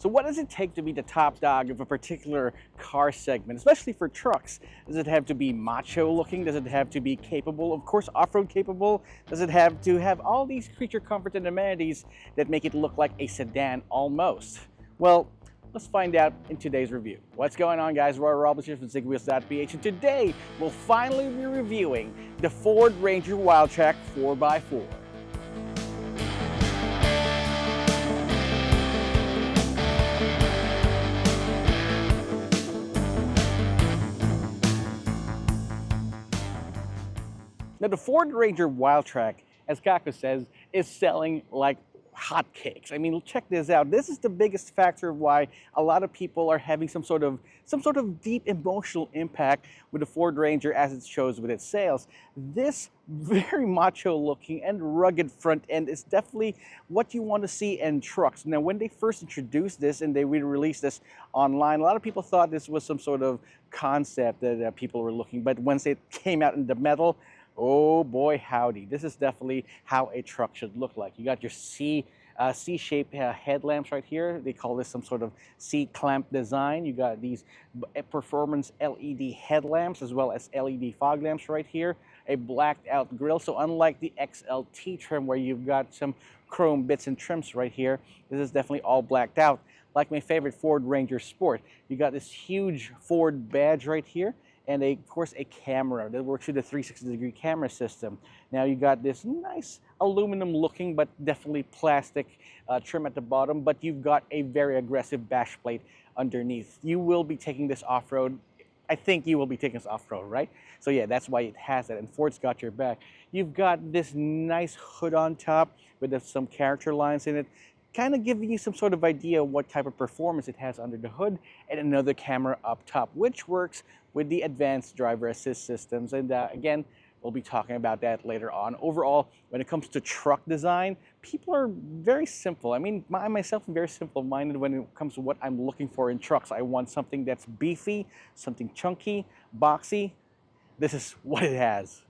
So what does it take to be the top dog of a particular car segment, especially for trucks? Does it have to be macho looking? Does it have to be capable? Of course, off-road capable? Does it have to have all these creature comforts and amenities that make it look like a sedan almost? Well, let's find out in today's review. What's going on, guys? Roy Robles here from Zigwheels.Ph, and today we'll finally be reviewing the Ford Ranger Wildtrak 4x4. Now, the Ford Ranger Wildtrak, as Kako says, is selling like hotcakes. I mean, check this out. This is the biggest factor of why a lot of people are having some sort of deep emotional impact with the Ford Ranger as it shows with its sales. This very macho looking and rugged front end is definitely what you want to see in trucks. Now, when they first introduced this and they released this online, a lot of people thought this was some sort of concept that people were looking, but once it came out in the metal, oh boy, howdy. This is definitely how a truck should look like. You got your C-shaped headlamps right here. They call this some sort of C-clamp design. You got these performance LED headlamps as well as LED fog lamps right here. A blacked out grille. So unlike the XLT trim where you've got some chrome bits and trims right here, this is definitely all blacked out. Like my favorite Ford Ranger Sport. You got this huge Ford badge right here, and of course a camera that works with the 360-degree camera system. Now you got this nice aluminum looking but definitely plastic trim at the bottom, but you've got a very aggressive bash plate underneath. You will be taking this off-road. I think you will be taking this off-road, right? So yeah, that's why it has that, and Ford's got your back. You've got this nice hood on top with some character lines in it, kind of giving you some sort of idea of what type of performance it has under the hood, and another camera up top, which works with the advanced driver assist systems. And again, we'll be talking about that later on. Overall, when it comes to truck design, people are very simple. I mean, I myself am very simple-minded when it comes to what I'm looking for in trucks. I want something that's beefy, something chunky, boxy. This is what it has.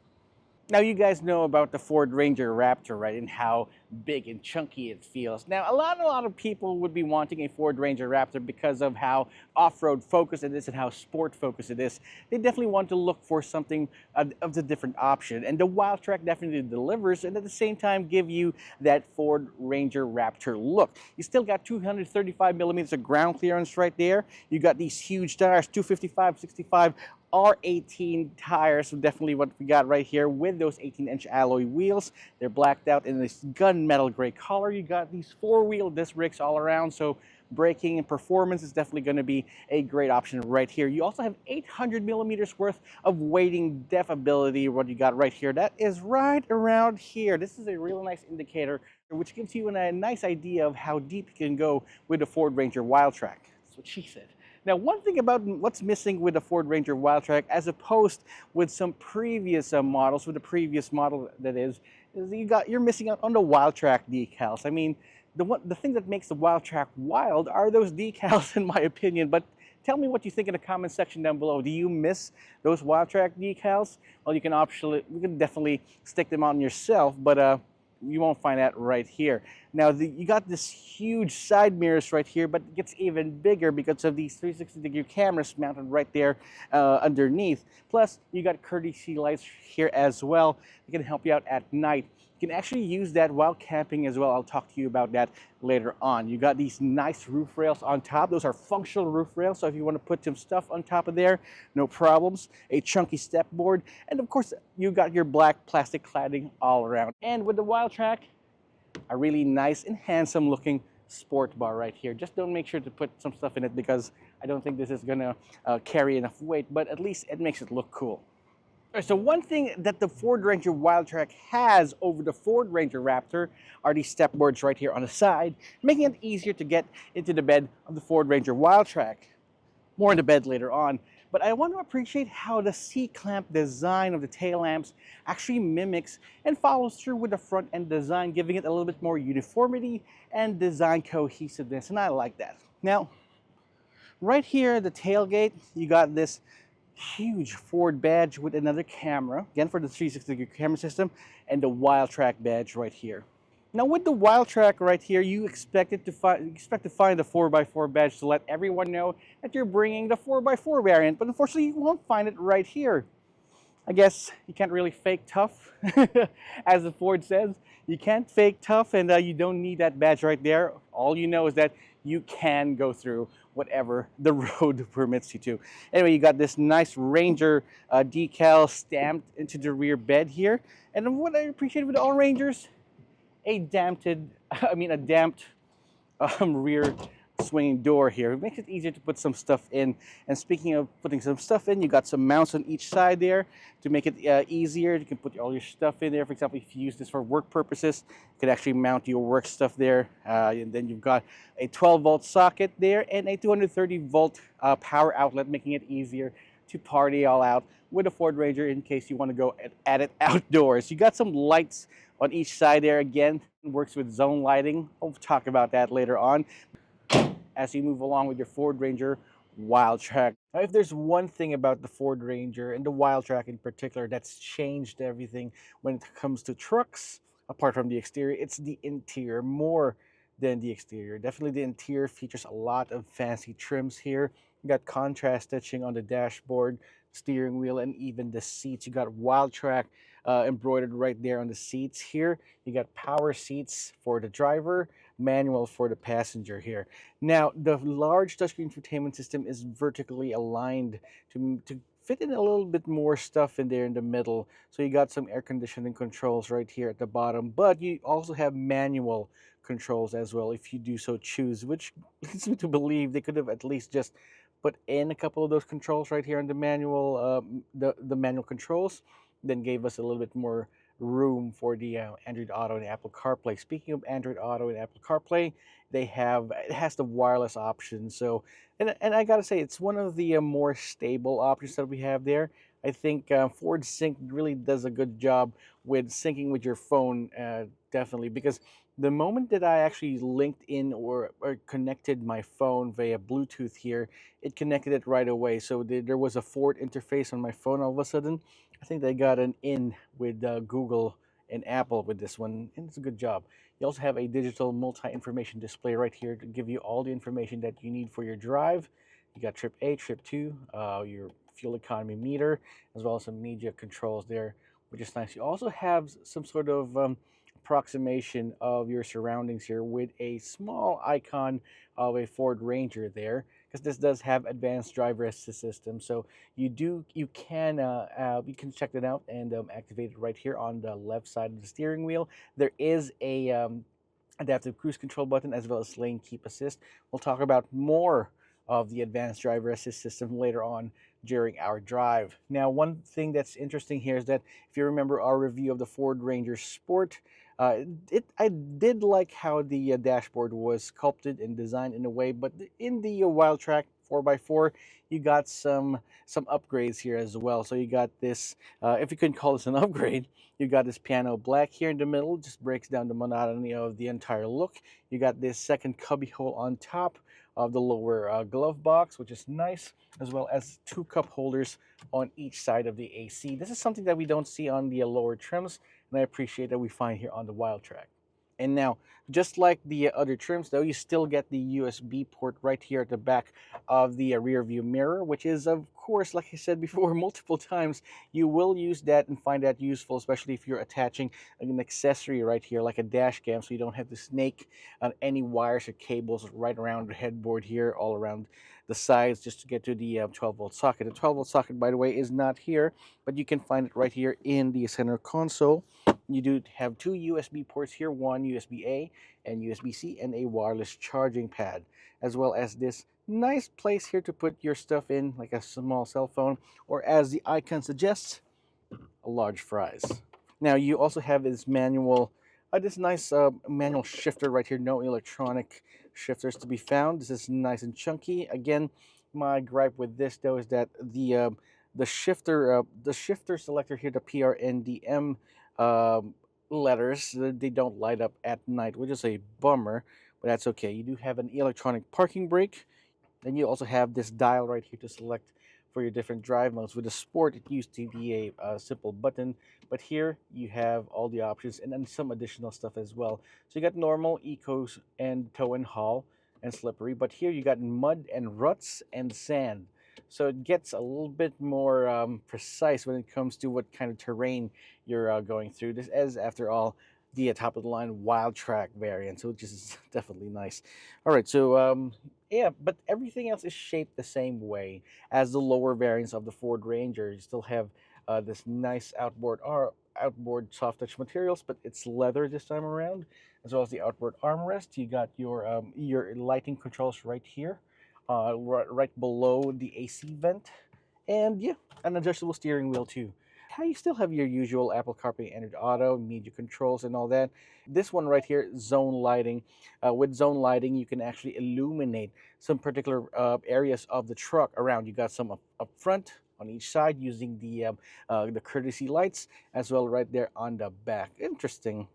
Now, you guys know about the Ford Ranger Raptor, right, and how big and chunky it feels. Now, a lot of people would be wanting a Ford Ranger Raptor because of how off-road focused it is and how sport focused it is. They definitely want to look for something of the different option, and the Wildtrak definitely delivers, and at the same time give you that Ford Ranger Raptor look. You still got 235 millimeters of ground clearance right there. You got these huge tires, 255/65 R18 tires, so definitely what we got right here with those 18-inch alloy wheels. They're blacked out in this gunmetal gray color. You got these four-wheel disc brakes all around, so braking and performance is definitely going to be a great option right here. You also have 800 millimeters worth of weighting depth ability. What you got right here, that is right around here. This is a really nice indicator, which gives you a nice idea of how deep you can go with the Ford Ranger Wildtrak. That's what she said. Now, one thing about what's missing with the Ford Ranger Wildtrak, as opposed with some previous models, with the previous model that is you're missing out on the Wildtrak decals. I mean, the thing that makes the Wildtrak wild are those decals, in my opinion. But tell me what you think in the comment section down below. Do you miss those Wildtrak decals? Well, you can definitely stick them on yourself, but you won't find that right here. Now, you got this huge side mirrors right here, but it gets even bigger because of these 360-degree cameras mounted right there underneath. Plus, you got courtesy lights here as well. It can help you out at night. You can actually use that while camping as well. I'll talk to you about that later on. You got these nice roof rails on top. Those are functional roof rails, so if you want to put some stuff on top of there, no problems. A chunky step board, and of course, you got your black plastic cladding all around. And with the Wildtrak, a really nice and handsome looking sport bar right here. Just don't make sure to put some stuff in it because I don't think this is gonna carry enough weight, but at least it makes it look cool. All right, so one thing that the Ford Ranger Wildtrak has over the Ford Ranger Raptor are these step boards right here on the side, making it easier to get into the bed of the Ford Ranger Wildtrak. More in the bed later on. But I want to appreciate how the C-clamp design of the tail lamps actually mimics and follows through with the front end design, giving it a little bit more uniformity and design cohesiveness, and I like that. Now, right here at the tailgate, you got this huge Ford badge with another camera, again for the 360-degree camera system, and the Wildtrak badge right here. Now with the Wildtrak right here, you expect to find the 4x4 badge to let everyone know that you're bringing the 4x4 variant, but unfortunately you won't find it right here. I guess you can't really fake tough, as the Ford says. You can't fake tough, and you don't need that badge right there. All you know is that you can go through whatever the road permits you to. Anyway, you got this nice Ranger decal stamped into the rear bed here. And what I appreciate with all Rangers, a damped rear swinging door here. It makes it easier to put some stuff in. And speaking of putting some stuff in, you got some mounts on each side there to make it easier. You can put all your stuff in there. For example, if you use this for work purposes, you can actually mount your work stuff there. And then you've got a 12-volt socket there and a 230-volt power outlet, making it easier to party all out with a Ford Ranger in case you want to go at it outdoors. You got some lights on each side there. Again, it works with zone lighting. I'll talk about that later on as you move along with your Ford Ranger Wildtrak. Now, if there's one thing about the Ford Ranger and the Wildtrak in particular that's changed everything when it comes to trucks, apart from the exterior, it's the interior more than the exterior. Definitely the interior features a lot of fancy trims here. You got contrast stitching on the dashboard, steering wheel, and even the seats. You got Wildtrak embroidered right there on the seats here. You got power seats for the driver, manual for the passenger here. Now, the large touchscreen infotainment system is vertically aligned to fit in a little bit more stuff in there in the middle. So you got some air conditioning controls right here at the bottom, but you also have manual controls as well if you do so choose, which leads me to believe they could have at least just put in a couple of those controls right here on the manual, the manual controls, then gave us a little bit more room for the Android Auto and Apple CarPlay. Speaking of Android Auto and Apple CarPlay, it has the wireless option. So, and I gotta say, it's one of the more stable options that we have there. I think Ford Sync really does a good job with syncing with your phone, definitely, because the moment that I actually linked in or connected my phone via Bluetooth here, it connected it right away. So there was a Ford interface on my phone all of a sudden. I think they got an in with Google and Apple with this one, and it's a good job. You also have a digital multi-information display right here to give you all the information that you need for your drive. You got trip A, trip 2, your fuel economy meter, as well as some media controls there, which is nice. You also have some sort of approximation of your surroundings here with a small icon of a Ford Ranger there, because this does have advanced driver assist system. So you can check that out and activate it right here on the left side of the steering wheel. There is a adaptive cruise control button as well as lane keep assist. We'll talk about more of the advanced driver assist system later on during our drive. Now, one thing that's interesting here is that if you remember our review of the Ford Ranger Sport, I did like how the dashboard was sculpted and designed in a way, but in the Wildtrak 4x4, you got some upgrades here as well. So you got this, if you couldn't call this an upgrade, you got this piano black here in the middle, just breaks down the monotony of the entire look. You got this second cubby hole on top of the lower glove box, which is nice, as well as two cup holders on each side of the AC. This is something that we don't see on the lower trims, and I appreciate that we find here on the Wildtrak. And now, just like the other trims, though, you still get the USB port right here at the back of the rear view mirror, which is, of course, like I said before, multiple times, you will use that and find that useful, especially if you're attaching an accessory right here, like a dash cam, so you don't have to snake any wires or cables right around the headboard here, all around the sides, just to get to the 12-volt socket. The 12-volt socket, by the way, is not here, but you can find it right here in the center console. You do have two USB ports here, one USB-A and USB-C, and a wireless charging pad, as well as this nice place here to put your stuff in, like a small cell phone, or as the icon suggests, a large fries. Now you also have this nice manual shifter right here. No electronic shifters to be found. This is nice and chunky. Again, my gripe with this though is that the shifter selector here, the PRNDM letters, they don't light up at night, which is a bummer, but that's okay. You do have an electronic parking brake. Then you also have this dial right here to select for your different drive modes. With the Sport, it used to be a simple button, but here you have all the options and then some additional stuff as well. So you got normal, ecos, and tow and haul, and slippery, but here you got mud and ruts and sand. So it gets a little bit more precise when it comes to what kind of terrain you're going through. This is, after all, the top of the line Wildtrak variant, so which is definitely nice. All right, so yeah, but everything else is shaped the same way as the lower variants of the Ford Ranger. You still have this nice outboard soft touch materials, but it's leather this time around, as well as the outboard armrest. You got your lighting controls right here, right below the AC vent, and yeah, an adjustable steering wheel too. How you still have your usual Apple CarPlay, Android Auto, media controls, and all that. This one right here, zone lighting. With zone lighting, you can actually illuminate some particular areas of the truck around. You got some up front, on each side, using the courtesy lights, as well right there on the back. Interesting.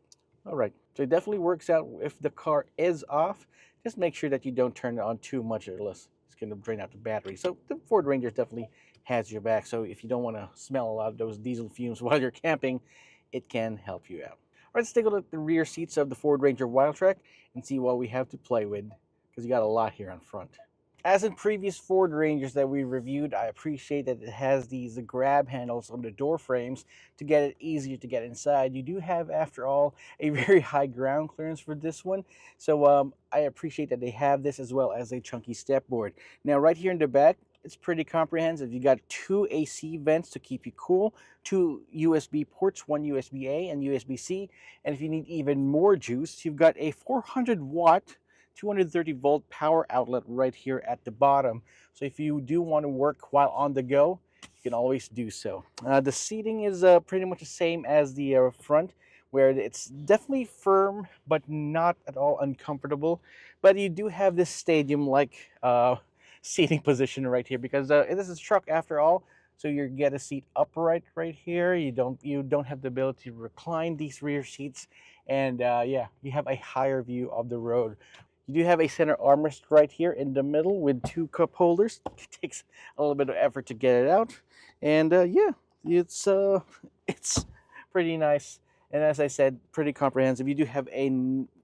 All right, so it definitely works out if the car is off. Just make sure that you don't turn it on too much, or else it's going to drain out the battery. So the Ford Ranger definitely has your back. So if you don't want to smell a lot of those diesel fumes while you're camping, it can help you out. All right, let's take a look at the rear seats of the Ford Ranger Wildtrak and see what we have to play with, because you got a lot here on front. As in previous Ford Rangers that we reviewed, I appreciate that it has these grab handles on the door frames to get it easier to get inside. You do have, after all, a very high ground clearance for this one. So I appreciate that they have this, as well as a chunky step board. Now, right here in the back, it's pretty comprehensive. You got two AC vents to keep you cool, two USB ports, one USB-A and USB-C. And if you need even more juice, you've got a 400-watt 230-volt power outlet right here at the bottom. So if you do want to work while on the go, you can always do so. The seating is pretty much the same as the front, where it's definitely firm but not at all uncomfortable. But you do have this stadium-like seating position right here, because this is a truck after all. So you get a seat upright right here. You don't have the ability to recline these rear seats, and yeah, you have a higher view of the road. You do have a center armrest right here in the middle with two cup holders. It takes a little bit of effort to get it out, and yeah, it's it's pretty nice. And as I said, pretty comprehensive. You do have a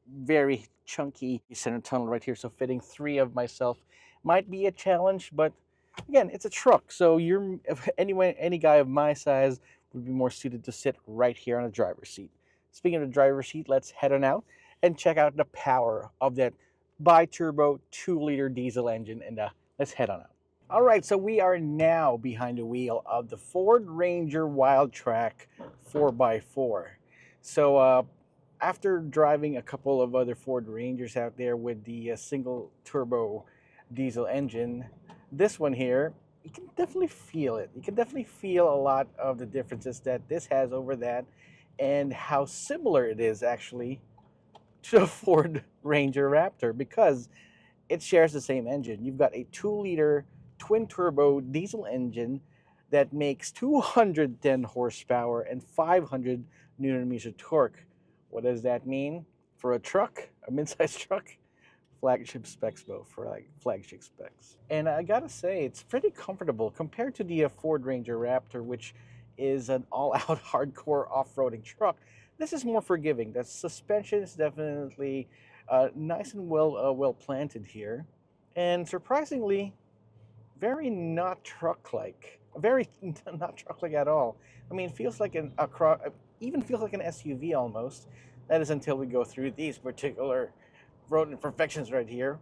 very chunky center tunnel right here, so fitting three of myself might be a challenge, but again, it's a truck, so any guy of my size would be more suited to sit right here on the driver's seat. Speaking of the driver's seat, let's head on out and check out the power of that bi-turbo 2-liter diesel engine, and let's head on out. All right, so we are now behind the wheel of the Ford Ranger Wildtrak 4x4. So after driving a couple of other Ford Rangers out there with the single turbo diesel engine, this one here, you can definitely feel it. You can definitely feel a lot of the differences that this has over that, and how similar it is actually to a Ford Ranger Raptor, because it shares the same engine. You've got a 2-liter twin-turbo diesel engine that makes 210 horsepower and 500 Newton meters of torque. What does that mean for a truck, a mid-sized truck? Flagship specs, both for like flagship specs. And I gotta say, it's pretty comfortable compared to the Ford Ranger Raptor, which is an all-out hardcore off-roading truck. This is more forgiving. The suspension is definitely nice and well planted here, and surprisingly, very not truck-like. Very not truck-like at all. I mean, it feels like even feels like an SUV almost. That is until we go through these particular road imperfections right here.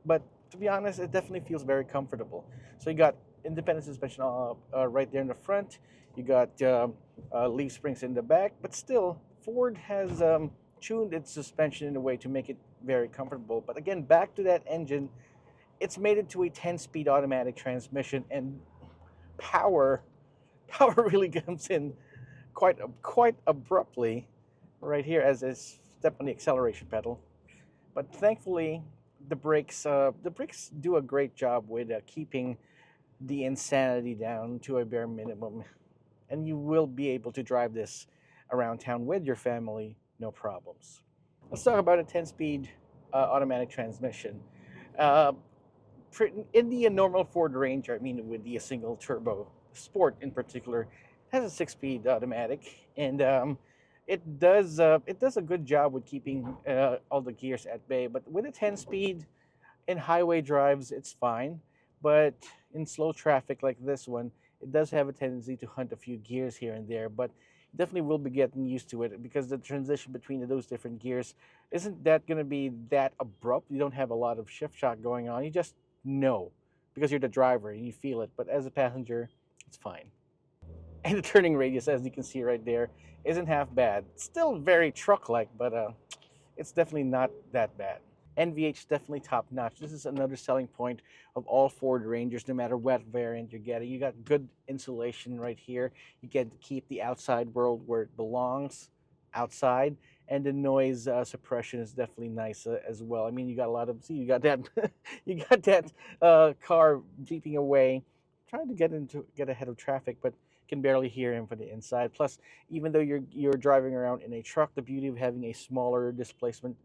But to be honest, it definitely feels very comfortable. So you got independent suspension right there in the front. You got leaf springs in the back, but still, Ford has tuned its suspension in a way to make it very comfortable. But again, back to that engine, it's made it to a 10-speed automatic transmission, and power really comes in quite abruptly right here as I step on the acceleration pedal. But thankfully, the brakes do a great job with keeping the insanity down to a bare minimum, and you will be able to drive this around town with your family, no problems. Let's talk about a 10-speed automatic transmission. Uh, in the normal Ford Ranger, I mean, with the single turbo Sport in particular, has a six-speed automatic, and it does a good job with keeping all the gears at bay. But with a 10-speed in highway drives, it's fine, but in slow traffic like this one, it does have a tendency to hunt a few gears here and there. But definitely will be getting used to it because the transition between those different gears isn't that going to be that abrupt. You don't have a lot of shift shock going on. You just know because you're the driver and you feel it. But as a passenger, it's fine. And the turning radius, as you can see right there, isn't half bad. Still very truck-like, but it's definitely not that bad. NVH definitely top notch. This is another selling point of all Ford Rangers, no matter what variant you're getting. You got good insulation right here. You get to keep the outside world where it belongs, outside, and the noise suppression is definitely nice as well. I mean, you got a lot of, see, you got that, you got that car beeping away, trying to get ahead of traffic, but can barely hear him from the inside. Plus, even though you're driving around in a truck, the beauty of having a smaller displacement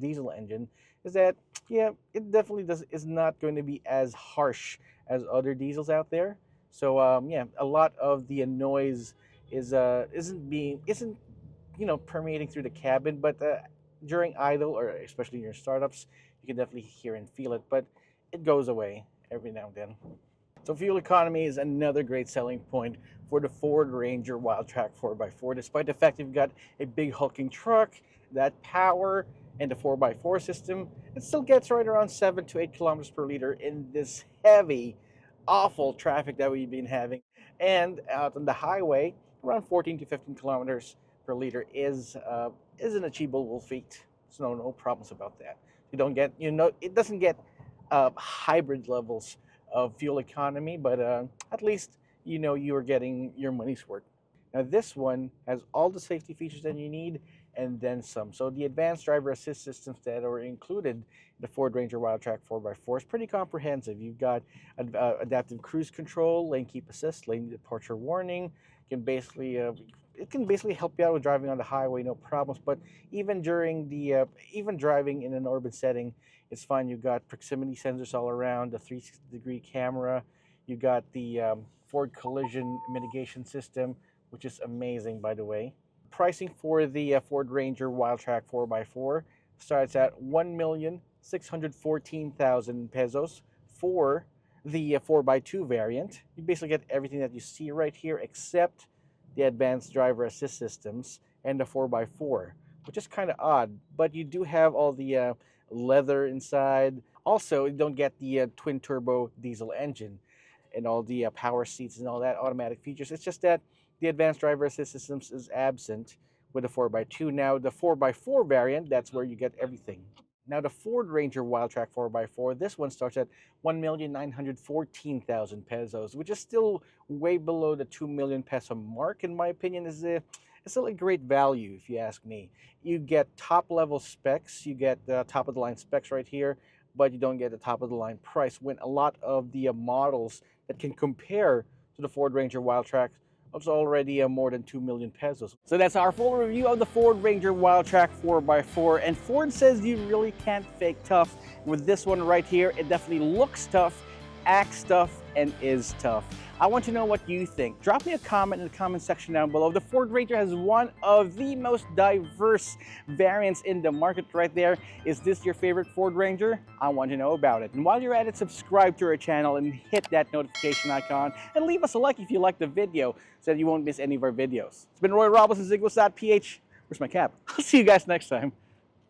diesel engine is that, yeah, it definitely is not going to be as harsh as other diesels out there. So yeah, a lot of the noise isn't permeating through the cabin, but during idle or especially in your startups, you can definitely hear and feel it. But it goes away every now and then. So fuel economy is another great selling point for the Ford Ranger Wildtrak 4x4. Despite the fact you've got a big hulking truck, that power, and the 4x4 system, it still gets right around 7 to 8 kilometers per liter in this heavy, awful traffic that we've been having. And out on the highway, around 14 to 15 kilometers per liter is an achievable feat. So no problems about that. You don't get, it doesn't get hybrid levels of fuel economy, but at least you are getting your money's worth. Now this one has all the safety features that you need and then some. So the advanced driver assist systems that are included in the Ford Ranger Wildtrak 4x4 is pretty comprehensive. You've got adaptive cruise control, lane keep assist, lane departure warning. It can basically help you out with driving on the highway, no problems. But even during the even driving in an urban setting, it's fine. You've got proximity sensors all around, a 360-degree camera. You've got the Ford collision mitigation system, which is amazing, by the way. Pricing for the Ford Ranger Wildtrak 4x4 starts at 1,614,000 pesos for the 4x2 variant. You basically get everything that you see right here except the advanced driver assist systems and the 4x4, which is kind of odd, but you do have all the leather inside. Also, you don't get the twin turbo diesel engine and all the power seats and all that automatic features. It's just that the advanced driver assist systems is absent with the 4x2. Now, the 4x4 variant, that's where you get everything. Now, the Ford Ranger Wildtrak 4x4, this one starts at 1,914,000 pesos, which is still way below the 2 million peso mark. In my opinion, it's still a great value, if you ask me. You get top-level specs, you get top-of-the-line specs right here, but you don't get the top-of-the-line price when a lot of the models that can compare to the Ford Ranger Wildtrak it's already more than 2 million pesos. So that's our full review of the Ford Ranger Wildtrak 4x4. And Ford says you really can't fake tough. With this one right here, it definitely looks tough, acts tough, and is tough. I want to know what you think. Drop me a comment in the comment section down below. The Ford Ranger has one of the most diverse variants in the market right there. Is this your favorite Ford Ranger? I want to know about it. And while you're at it, subscribe to our channel and hit that notification icon. And leave us a like if you like the video so that you won't miss any of our videos. It's been Roy Robles and Zigwheels.Ph. Where's my cap? I'll see you guys next time.